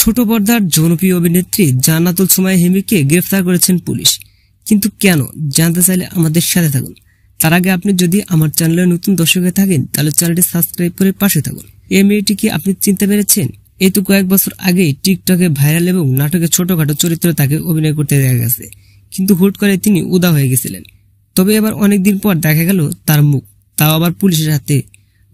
ছোট পর্দার জনপ্রিয় অভিনেত্রী জান্নাতুল সুমাইয়া হিমিকে গ্রেফতার করেছেন পুলিশ, কিন্তু কেন জানতে চাইলে আমাদের সাথে থাকুন। তার আগে আপনি যদি আমার চ্যানেলে নতুন দর্শক হয়ে থাকেন তাহলে চ্যানেলটি সাবস্ক্রাইব করে পাশে থাকুন। এই মেয়েটিকে আপনি চিনতে পেরেছেন? এই তো কয়েক বছর আগে টিকটকে ভাইরাল এবং নাটকে ছোটখাটো চরিত্রে তাকে অভিনয় করতে দেখা গেছে, কিন্তু হুট করে তিনি উদা হয়ে গেছিলেন। তবে এবার অনেকদিন পর দেখা গেল তার মুখ, তাও আবার পুলিশের হাতে।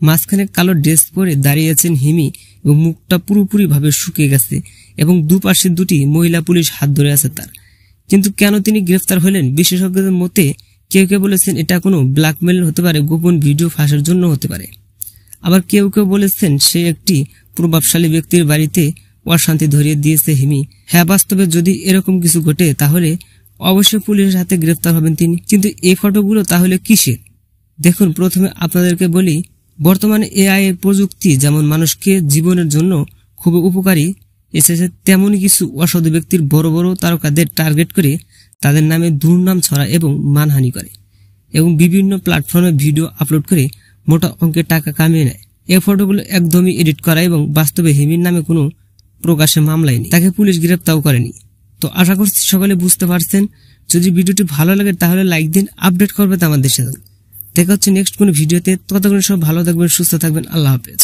মাঝখানে কালো ড্রেস পরে দাঁড়িয়েছেন হিমি এবং মুখটা পুরোপুরি ভাবে শুকিয়ে গেছে এবং দুপাশে দুটি মহিলা পুলিশ হাত ধরে আছে তার। কিন্তু কেন তিনি গ্রেফতার হলেন? বিশেষজ্ঞদের মতে কেউ কেউ বলেছেন এটা কোনো ব্ল্যাকমেল হতে পারে, গোপন ভিডিও ফাঁসের জন্য হতে পারে। আবার কেউ কেউ বলেছেন সে একটি প্রভাবশালী ব্যক্তির বাড়িতে অশান্তি ধরিয়ে দিয়েছে হিমি। হ্যাঁ, বাস্তবে যদি এরকম কিছু ঘটে তাহলে অবশ্যই পুলিশের হাতে গ্রেফতার হবেন তিনি। কিন্তু এই ফটোগুলো তাহলে কিসের? দেখুন, প্রথমে আপনাদেরকে বলি, বর্তমানে এআই এর প্রযুক্তি যেমন মানুষকে জীবনের জন্য খুব উপকারী এসেছে, তেমনই কিছু অসাধু ব্যক্তির বড় বড় তারকাদের টার্গেট করে তাদের নামে দুর্নাম ছড়া এবং মানহানি করে এবং বিভিন্ন প্ল্যাটফর্মে ভিডিও আপলোড করে মোটা অঙ্কের টাকা কামিয়ে নেয়। এই ফটোগুলো একদমই এডিট করা এবং বাস্তবে হিমির নামে কোনো প্রকাশ্যে মামলায় নেই, তাকে পুলিশ গ্রেফতারও করেনি। তো আশা করছি সকলে বুঝতে পারছেন। যদি ভিডিওটি ভালো লাগে তাহলে লাইক দিন, আপডেট করবে আমাদের সাথে। দেখা হচ্ছে নেক্সট কোনো ভিডিওতে। ততক্ষণ সব ভালো থাকবেন, সুস্থ থাকবেন। আল্লাহ হাফেজ।